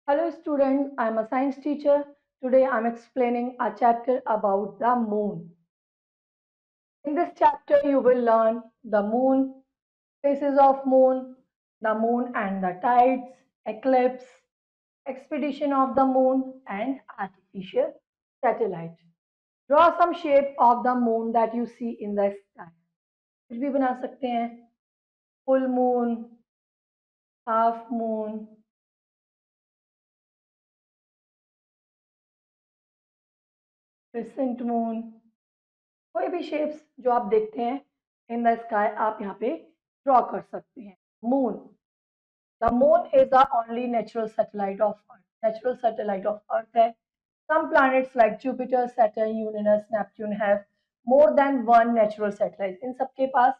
Hello students, I am a science teacher. Today I am explaining a chapter about the moon. In this chapter you will learn the moon, phases of the moon and the tides, eclipse, expedition of the moon and artificial satellite. Draw some shape of the moon that you see in the sky. कुछ भी बना सकते हैं, full moon, half moon, crescent moon, कोई भी shapes जो आप देखते हैं इन द स्काई आप यहाँ पे ड्रॉ कर सकते हैं। Moon, the moon is the only natural satellite of earth, natural satellite of earth है। Some planets like Jupiter, Saturn, Uranus, Neptune have more than one natural satellite. इन सबके पास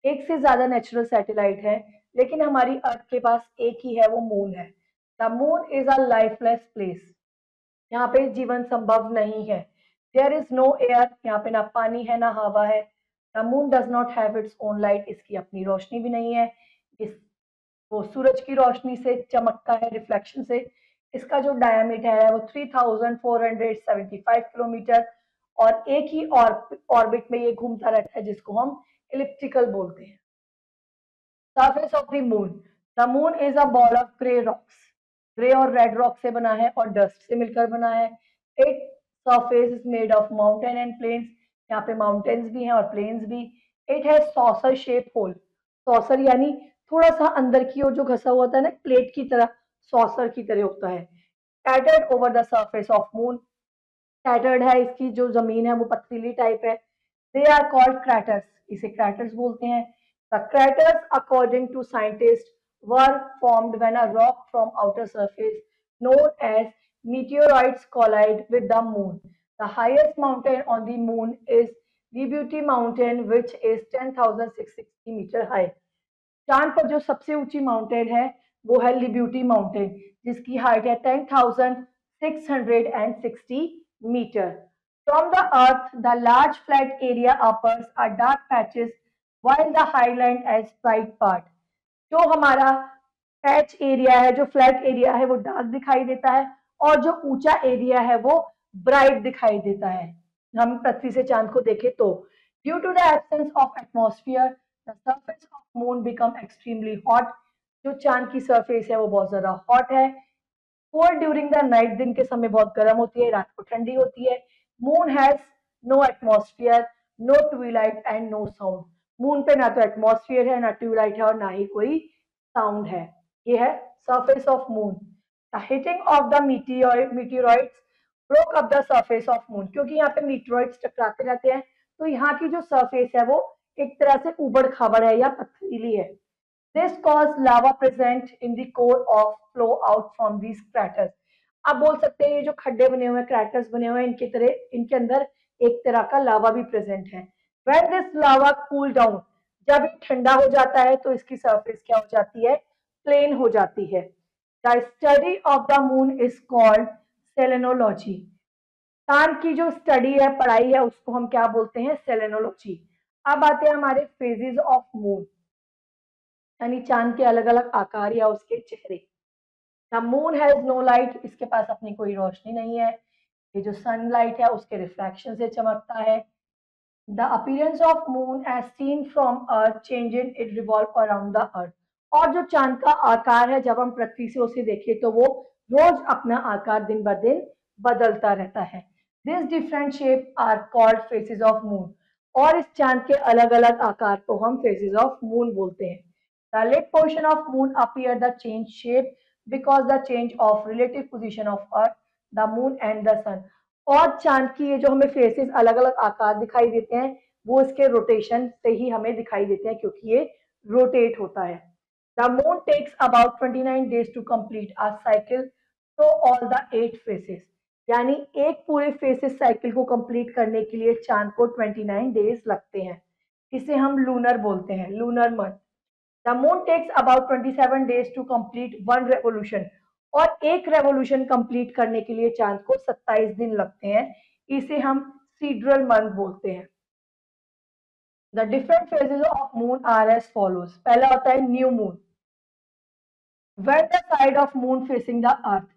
एक से ज्यादा नेचुरल सैटेलाइट है, लेकिन हमारी अर्थ के पास एक ही है, वो मून है। The moon is a lifeless place, यहाँ पे जीवन संभव नहीं है। देयर इज नो एयर, यहाँ पे ना पानी है ना हवा है। The moon does not have its own light, इसकी अपनी रोशनी भी नहीं है। इस वो सूरज की रोशनी से चमकता है, रिफ्लेक्शन से। इसका जो डायमीटर है वो 3475 किलोमीटर और एक ही ऑर्बिट में ये घूमता रहता है, जिसको हम इलिप्टिकल बोलते हैं। Surface of the moon, the moon is a ball of grey rocks, grey और रेड रॉक से बना है और डस्ट से मिलकर बना है। It surface is made of mountain and plains, यहाँ पे माउंटेन्स भी हैं और प्लेन्स भी। It has saucer shape hole, saucer यानी थोड़ा सा अंदर की ओर जो घसा हुआ था ना, प्लेट की तरह, सॉसर की तरह होता है। scattered over the surface of moon, scattered है, इसकी जो जमीन है वो पथरीली टाइप है। दे आर कॉल्ड क्रैटर्स, इसे क्रैटर्स बोलते हैं। The craters according to scientist were formed when a rock from outer surface known as meteorites collide with the moon. The highest mountain on the moon is Libuti Mountain, which is 10,660 meter high. चांद पर जो सबसे ऊंची mountain है वो है लिब्यूटी mountain, जिसकी height है 10,660 मीटर। From the earth the large flat area upwards are dark patches while the highland as bright part. जो हमारा पैच एरिया है, जो फ्लैट एरिया है, वो डार्क दिखाई देता है और जो ऊंचा एरिया है वो ब्राइट दिखाई देता है। हम पृथ्वी से चांद को देखें तो due to the absence of atmosphere the surface of moon become extremely hot. जो चांद की सरफेस है वो बहुत ज्यादा हॉट है। कोल्ड ड्यूरिंग द नाइट, दिन के समय बहुत गर्म होती है, रात को ठंडी होती है। Moon has no atmosphere, no twilight and no sound. Moon पे ना तो एटमॉस्फेयर है, ना ट्यूबलाइट है और ना ही कोई साउंड है। ये है surface of moon. The hitting of the meteorites broke up the surface of moon, क्योंकि यहाँ पे मीटियोराइट्स टकराते रहते हैं, तो यहाँ की जो सरफेस है वो एक तरह से उबड़ खाबड़ है या पथरीली है। This caused lava present in the core of flow out from these craters. आप बोल सकते हैं ये जो खड्डे बने हुए हैं, क्रैटर्स बने हुए हैं, इनके अंदर एक तरह का लावा भी प्रेजेंट है। When this lava cool down, जब ये ठंडा हो जाता है तो इसकी सरफेस क्या हो जाती है, प्लेन हो जाती है। The study of the moon is called selenology. चांद की जो स्टडी है, पढ़ाई है, उसको हम क्या बोलते हैं, सेलेनोलॉजी। अब आते हैं हमारे फेजेस ऑफ मून, यानी चांद के अलग अलग आकार या उसके चेहरे। The moon has no light, इसके पास अपनी कोई रोशनी नहीं है। ये जो सनलाइट है उसके रिफ्रैक्शन से चमकता है। The appearance of moon as seen from earth changes, it revolve around the earth. और जो चांद का आकार है, जब हम पृथ्वी से उसे देखें तो वो रोज अपना आकार दिन ब दिन बदलता रहता है। This different shape are called phases of moon, और इस चांद के अलग अलग आकार को हम फेसेस ऑफ मून बोलते हैं। The lid portion of moon appear the change shape because the change of relative position of earth, the moon and the sun. और चांद की ये जो हमें फेसेस अलग अलग आकार दिखाई देते हैं वो इसके रोटेशन से ही हमें दिखाई देते हैं, क्योंकि ये रोटेट होता है। The moon takes about 29 days to complete a cycle through all the 8 phases, यानी एक पूरे फेसेस साइकिल को कंप्लीट करने के लिए चांद को 29 डेज लगते हैं। इसे हम लूनर बोलते हैं, lunar month. The moon takes about 27 days to complete one revolution, और एक रेवोल्यूशन कंप्लीट करने के लिए चांद को 27 दिन लगते हैं। इसे हम सीड्रल मंथ बोलते हैं। The different phases of moon are as follows. पहला होता है new moon, when the side of moon facing the earth,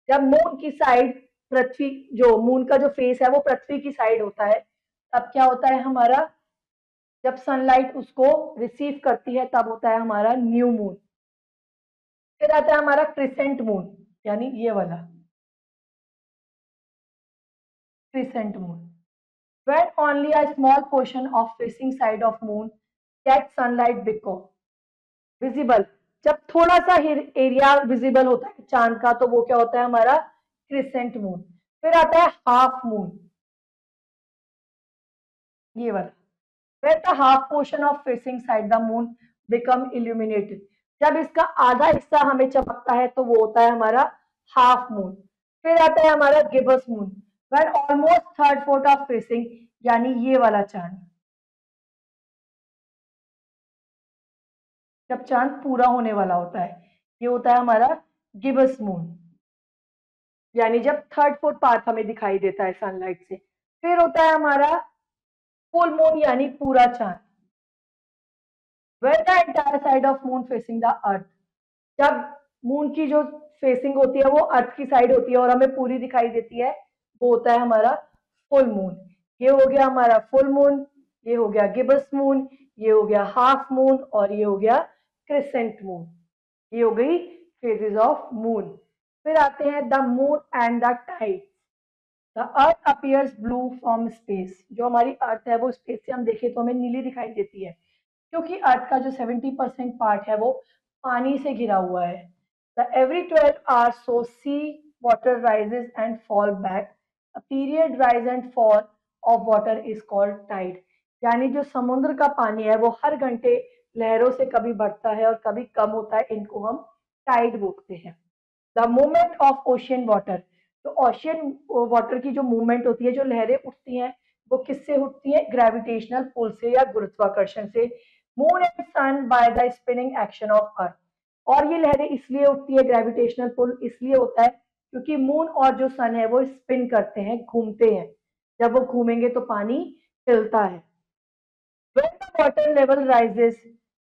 जब मून की साइड पृथ्वी, जो मून का जो फेस है वो पृथ्वी की साइड होता है, तब क्या होता है हमारा, जब सनलाइट उसको रिसीव करती है तब होता है हमारा न्यू मून। फिर आता है हमारा क्रिसेंट मून, यानी ये वाला crescent moon. When only a small portion of facing side of moon gets sunlight because visible, जब थोड़ा सा एरिया विजिबल होता है चांद का तो वो क्या होता है हमारा क्रिसेंट मून। फिर आता है हाफ मून, ये वाला, where the half portion of facing side the moon become illuminated, जब इसका आधा हिस्सा हमें चमकता है तो वो होता है हमारा हाफ मून। फिर आता है हमारा Gibbs moon, when almost third fourth of facing, यानी ये वाला चांद, जब चांद पूरा होने वाला होता है, ये होता है हमारा गिबस मून, यानी जब थर्ड फोर्थ पार्ट हमें दिखाई देता है सनलाइट से। फिर होता है हमारा फुल मून, यानी पूरा चांद, where the entire side of moon facing the earth, जब मून की जो फेसिंग होती है वो अर्थ की साइड होती है और हमें पूरी दिखाई देती है, वो होता है हमारा फुल मून। ये हो गया हमारा फुल मून, ये हो गया गिबस मून, ये हो गया हाफ मून और ये हो गया क्रिसेंट मून। ये हो गई फेजेस ऑफ मून। फिर आते हैं the moon and the tide. The earth appears blue from space, जो हमारी अर्थ है वो स्पेस से हम देखें तो हमें नीली दिखाई देती है, क्योंकि अर्थ का जो 70% पार्ट है वो पानी से घिरा हुआ है। The every 12 hours so sea water rises and fall back, a period rise and fall of water is called tide, यानी जो समुद्र का पानी है वो हर घंटे लहरों से कभी बढ़ता है और कभी कम होता है, इनको हम टाइड बोलते हैं। The movement of ocean water, तो ओशियन वाटर की जो मूवमेंट होती है, जो लहरें उठती हैं, वो किससे उठती हैं, ग्रेविटेशनल पुल से या गुरुत्वाकर्षण से। Moon and sun by the spinning action of earth, और ये लहरें इसलिए उठती है, ग्रेविटेशनल पुल इसलिए होता है क्योंकि मून और जो सन है वो स्पिन करते हैं, घूमते हैं, जब वो घूमेंगे तो पानी हिलता है। When the water level rises,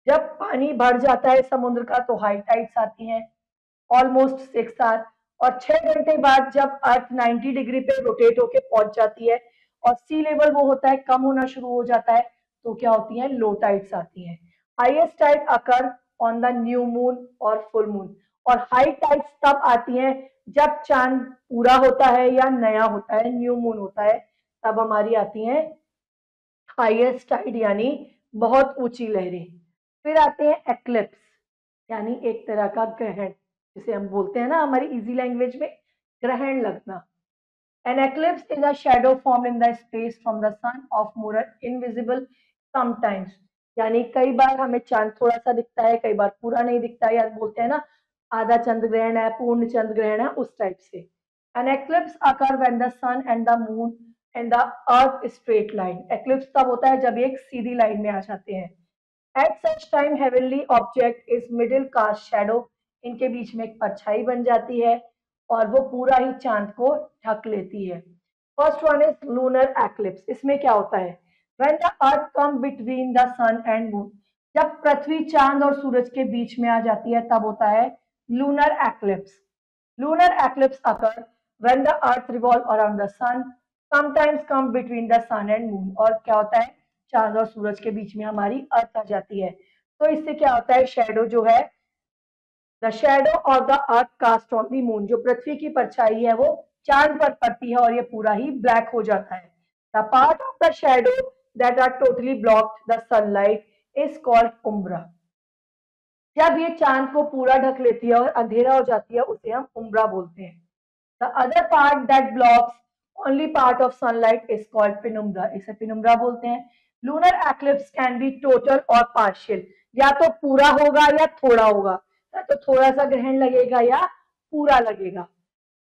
जब पानी बढ़ जाता है समुद्र का तो हाई टाइड्स आती हैं, ऑलमोस्ट 6 आवर, और 6 घंटे बाद जब अर्थ 90 डिग्री पे रोटेट होके पहुंच जाती है और सी लेवल वो होता है कम होना शुरू हो जाता है, तो क्या होती है, लो टाइड्स आती हैं। Highest tide occur on the new moon और फुल मून, और हाई टाइड्स तब आती हैं जब चांद पूरा होता है या नया होता है, न्यू मून होता है, तब हमारी आती हैं हाईएस्ट टाइड, यानी बहुत ऊंची लहरें। फिर आते हैं एक्लिप्स, यानी एक तरह का ग्रहण, जिसे हम बोलते हैं ना हमारी इजी लैंग्वेज में ग्रहण लगना। An eclipse is a shadow form in the space from the sun of मूरत इनविजिबल समटाइम्स, यानी कई बार हमें चांद थोड़ा सा दिखता है, कई बार पूरा नहीं दिखता है, या बोलते हैं ना आधा चंद्र ग्रहण है, पूर्ण चंद्र ग्रहण है, उस टाइप से। An eclipse occur when the sun and the moon and the earth straight line, eclipse तब होता है जब एक सीधी लाइन में आ जाते हैं। At such time heavenly object is middle caste shadow, इनके बीच में एक परछाई बन जाती है और वो पूरा ही चांद को ढक लेती है। First one is lunar eclipse, इसमें क्या होता है, when the earth come between the sun and moon, जब पृथ्वी चांद और सूरज के बीच में आ जाती है तब होता है lunar eclipse. Lunar eclipse occur when the earth revolve around the sun, sometimes come between the sun and moon, और क्या होता है, चांद और सूरज के बीच में हमारी अर्थ आ जाती है, तो इससे क्या होता है, शेडो जो है, the shadow of the earth cast on the moon, जो पृथ्वी की परछाई है वो चांद पर पड़ती है और ये पूरा ही ब्लैक हो जाता है। The part of the shadow that are totally blocked the sunlight is called umbra, जब ये चांद को पूरा ढक लेती है और अंधेरा हो जाती है उसे हम उम्ब्रा बोलते हैं। The other part that blocks only part of sunlight is called penumbra, इसे पेनुम्ब्रा बोलते हैं। Lunar eclipse can be total और पार्शियल, या तो पूरा होगा या थोड़ा होगा, या तो थोड़ा सा ग्रहण लगेगा या पूरा लगेगा।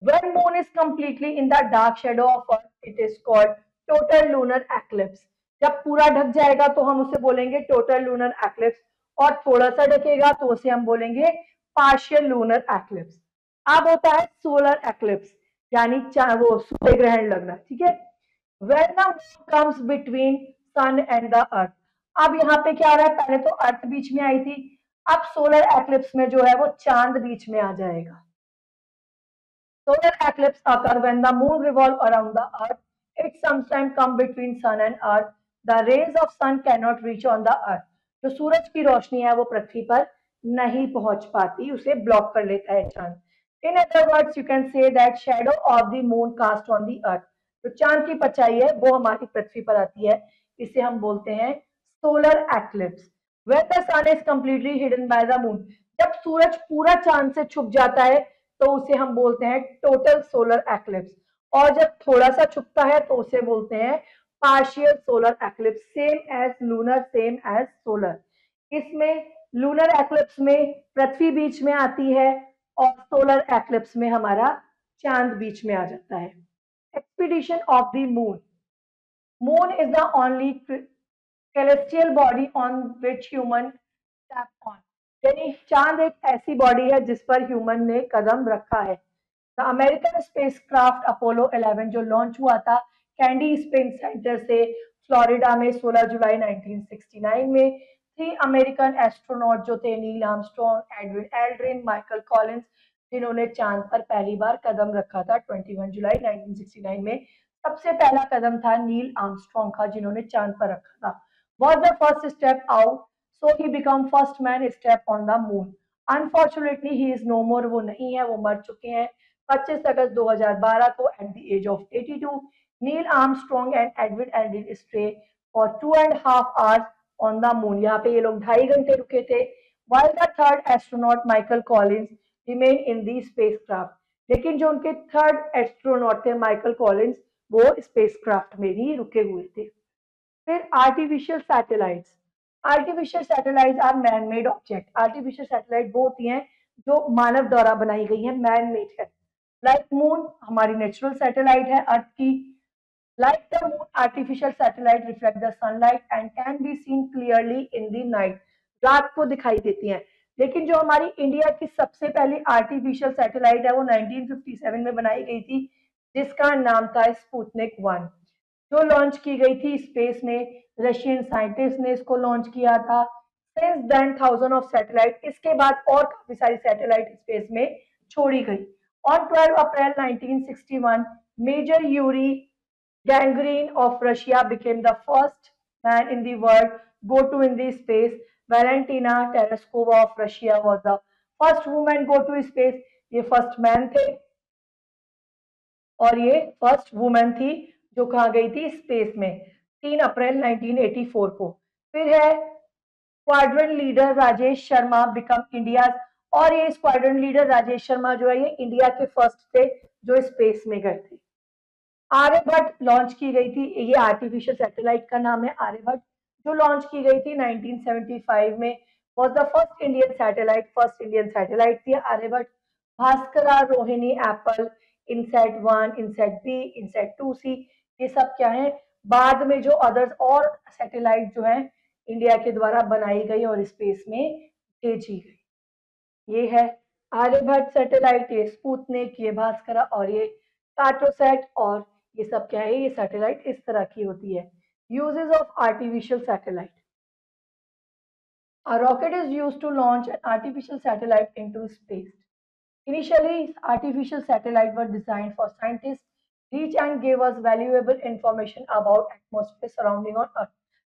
When moon is completely in the dark shadow of earth, it is called total lunar eclipse. जब पूरा ढक जाएगा तो हम उसे बोलेंगे टोटल लूनर एक्लिप्स, और थोड़ा सा ढकेगा तो उसे हम बोलेंगे पार्शियल लूनर एक्लिप्स। अब होता है सोलर एक्लिप्स, यानी वो सूर्य ग्रहण लगना, ठीक है। When the moon comes between sun and the earth, अब यहाँ पे क्या आ रहा है, पहले तो अर्थ बीच में आई थी, अब सोलर एक्लिप्स में जो है वो चांद बीच में आ जाएगा। Solar eclipse occur when the moon revolves around the earth. It sometimes come between sun and earth. The rays of sun cannot reach on the earth. जो सूरज की रोशनी है वो पृथ्वी पर नहीं पहुंच पाती, उसे ब्लॉक कर लेता है चांद. In other words, you can say that shadow of the moon cast on the earth. जो चांद की परछाई है वो हमारी पृथ्वी पर आती है, इसे हम बोलते हैं solar eclipse. When the sun is completely hidden by the moon, जब सूरज पूरा चांद से छुप जाता है तो उसे हम बोलते हैं टोटल सोलर एक्लिप्स. और जब थोड़ा सा छुपता है तो उसे बोलते हैं partial solar eclipse. Same as lunar, same as solar. इसमें लूनर एक्लिप्स में पृथ्वी बीच में आती है और सोलर एक्लिप्स में हमारा चांद बीच में आ जाता है. Expedition of the moon. Moon is the only celestial body on which human step on. यानी चांद एक ऐसी बॉडी है जिस पर ह्यूमन ने कदम रखा है. द अमेरिकन स्पेसक्राफ्ट अपोलो 11 जो लॉन्च हुआ था कैंडी स्पेस सेंटर से फ्लोरिडा में 16 जुलाई 1969 में, 3 अमेरिकन एस्ट्रोनॉट जो थे Neil Armstrong, Edwin Aldrin, Michael Collins, जिन्होंने चांद पर पहली बार कदम रखा था 21 जुलाई 1969 में. सबसे पहला कदम था नील आर्मस्ट्रॉन्ग का जिन्होंने चांद पर रखा था. Was the first step out, so he became first man step on the moon. Unfortunately, he is no more. वो नहीं है, वो मर चुके हैं. 25 अगस्त 2012 को at the age of 82, Neil Armstrong and Edwin Aldrin stay for 2.5 hours on the moon. यहाँ पे ये लोग 2.5 घंटे रुके थे. While the third astronaut Michael Collins remained in the spacecraft. लेकिन जो उनके थर्ड एस्ट्रोनॉट थे माइकल कॉलिंस, वो स्पेसक्राफ्ट में ही रुके हुए थे. फिर artificial satellites. Artificial satellites are man made object. Artificial satellite वो होती हैं जो मानव द्वारा बनाई गई हैं, मैन मेड है. लाइक मून हमारी नेचुरल सैटेलाइट है अर्थ की. Like the moon artificial satellite reflect the sunlight and can be seen clearly in the night. रात को दिखाई देती हैं. लेकिन जो हमारी इंडिया की सबसे पहली आर्टिफिशियल सैटेलाइट है वो 1957 में बनाई गई थी, जिसका नाम था स्पुतनिक 1, जो लॉन्च की गई थी स्पेस में. रशियन साइंटिस्ट ने इसको लॉन्च किया था. Since than thousand of satellite, इसके बाद और काफी सारी सैटेलाइट स्पेस में छोड़ी गई. On 12 April 1961, major Yuri Gagarin of Russia became the first man in the world go to in the space. Valentina Tereshkova of Russia was the first woman go to space. ये first man थे और ये first women थी जो कहाँ गई थी space में 3 अप्रैल 1984 को. फिर है squadron leader Rajesh Sharma become India. और ये स्क्वाड्रन लीडर राजेश शर्मा जो है ये इंडिया के फर्स्ट थे जो स्पेस में गए थे. आर्यभट्ट लॉन्च की गई थी. ये आर्टिफिशियल सैटेलाइट का नाम है आर्यभट्ट, जो लॉन्च की गई थी 1975 में. Was the first Indian satellite. First Indian satellite थी Aryabhata. Bhaskara, Rohini, Apple, INSAT 1, INSAT B, INSAT 2C, ये सब क्या है बाद में जो अदर्स और सैटेलाइट जो है इंडिया के द्वारा बनाई गई और स्पेस में भेजी गई. ये है आर्यभट्ट सैटेलाइट, ये स्पुतनिक, ये भास्करा और ये कार्टोसैट. और ये सब क्या है, ये सैटेलाइट इस तरह की होती है. Uses of artificial satellite. A rocket is used to launch an artificial satellite into space. Initially, artificial satellites were designed for scientists reach and gave us valuable information about atmosphere surrounding on Earth.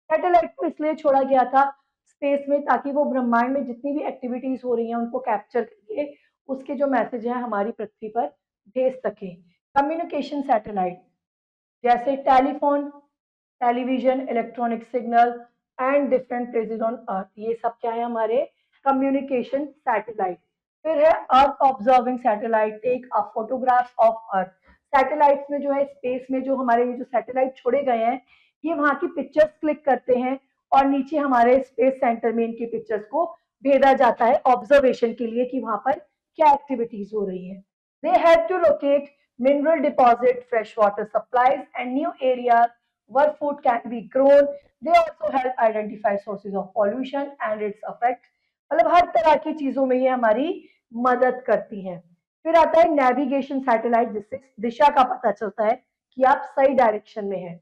Satellite को इसलिए छोड़ा गया था space में ताकि वो ब्रह्मांड में जितनी भी एक्टिविटीज हो रही हैं उनको कैप्चर करके उसके जो मैसेज हैं हमारी पृथ्वी पर भेज सकें. कम्युनिकेशन सैटेलाइट जैसे telephone, television, electronic signal and different places on earth, ये सब क्या है हमारे कम्युनिकेशन सैटेलाइट. फिर है earth observing satellite, take a photograph of earth. Satellites में जो है स्पेस में जो हमारे ये जो सैटेलाइट छोड़े गए हैं ये वहां की पिक्चर्स क्लिक करते हैं और नीचे हमारे स्पेस सेंटर में इनकी पिक्चर्स को भेजा जाता है ऑब्जर्वेशन के लिए कि वहां पर क्या एक्टिविटीज हो रही है. They have to locate mineral deposit, fresh water supplies and new areas where food can be grown. They also help identify sources of pollution and its effect. मतलब हर तरह की चीजों में ये हमारी मदद करती हैं. फिर आता है नेविगेशन सैटेलाइट, जिससे दिशा का पता चलता है कि आप सही डायरेक्शन में हैं.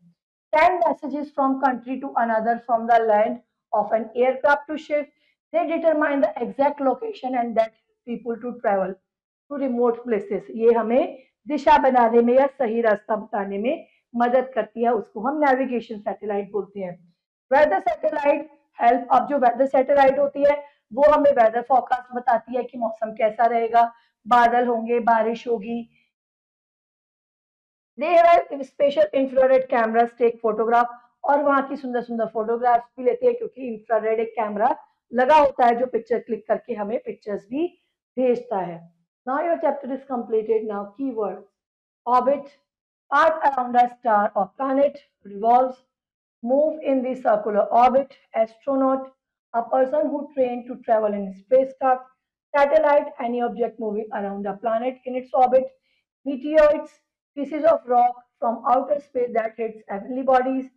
Send messages from country to another from the land of an aircraft to ship. They determine the exact location and that people to travel. To remote places. ये हमें दिशा बनाने में या सही रास्ता बताने में मदद करती है, उसको हम नेविगेशन सैटेलाइट बोलते हैं। वेदर सैटेलाइट हेल्प, अब जो वेदर सैटेलाइट होती है वो हमें वेदर फोरकास्ट बताती है कि मौसम कैसा रहेगा, बादल होंगे, बारिश होगी। They have special infrared cameras take photograph, और वहां की सुंदर सुंदर फोटोग्राफ्स भी लेते हैं क्योंकि इंफ्रारेड एक कैमरा लगा होता है जो पिक्चर क्लिक करके हमें पिक्चर्स भी भेजता है। Now your chapter is completed. Now keywords: orbit, path around a star or planet, revolves, move in the circular orbit, astronaut, a person who trained to travel in spacecraft, satellite, any object moving around a planet in its orbit, meteoroids, pieces of rock from outer space that hits heavenly bodies,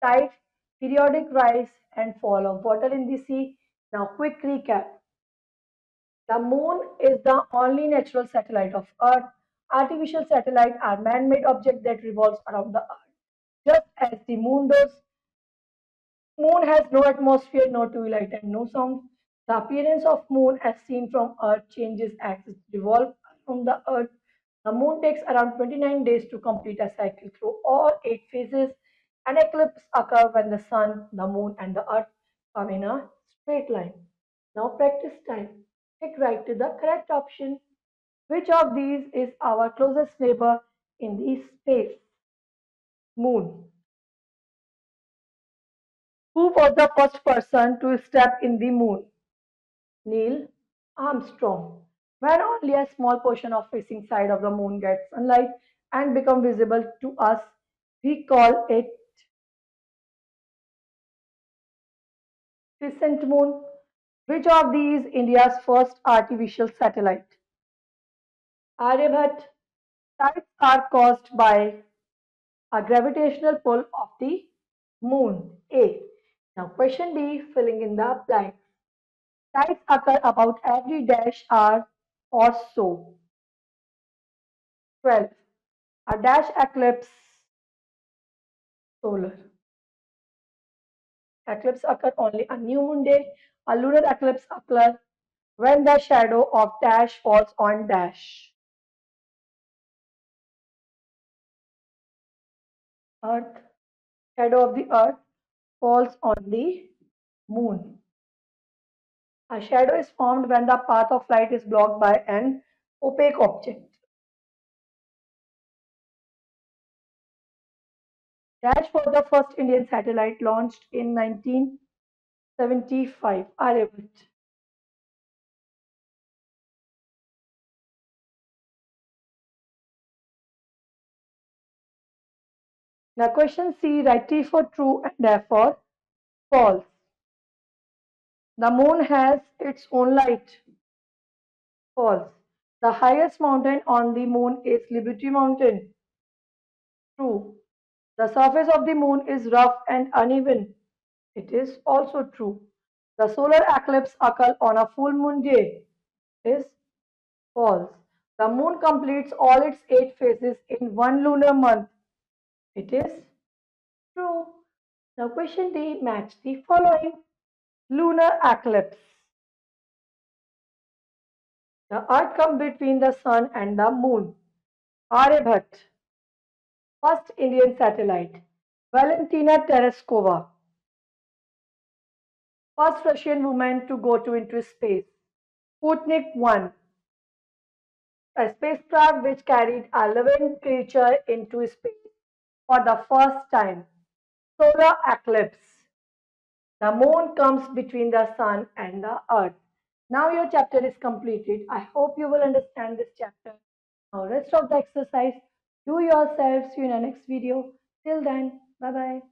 tides, periodic rise and fall of water in the sea. Now, quick recap. The moon is the only natural satellite of Earth. Artificial satellites are man-made objects that revolve around the Earth, just as the moon does. Moon has no atmosphere, no twilight, and no sound. The appearance of moon as seen from Earth changes as it revolves around the Earth. The moon takes around 29 days to complete a cycle through all 8 phases. An eclipse occurs when the sun, the moon, and the Earth come in a straight line. Now practice time. Click right to the correct option. Which of these is our closest neighbor in the space? Moon. Who was the first person to step in the moon? Neil Armstrong. When only a small portion of facing side of the moon gets sunlight and become visible to us, we call it crescent moon. Which of these India's first artificial satellite? Aryabhat. Tides are caused by a gravitational pull of the moon. A. Now question B, filling in the blanks. Tides occur about every dash hour or so. 12. A dash eclipse solar. Eclipse occur only on new moon day. A lunar eclipse occurs when the shadow of dash falls on dash. Earth. Shadow of the earth falls on the moon. A shadow is formed when the path of light is blocked by an opaque object. Dash was the first Indian satellite launched in 1975. Aryabhat. Now question C, write T for true and F for false. The moon has its own light. False. The highest mountain on the moon is Liberty Mountain. True. The surface of the moon is rough and uneven. It is also true. The solar eclipse occurs on a full moon day. Is false. The moon completes all its 8 phases in one lunar month. It is true. Now question D, match the following. Lunar eclipse. The earth comes between the sun and the moon. Aryabhat. First Indian satellite. Valentina Tereshkova. First Russian woman to go into space. Sputnik 1. A spacecraft which carried a living creature into space for the first time. Solar eclipse. The moon comes between the sun and the earth. Now your chapter is completed. I hope you will understand this chapter. Now rest of the exercise, do yourself. See you in the next video. Till then, bye bye.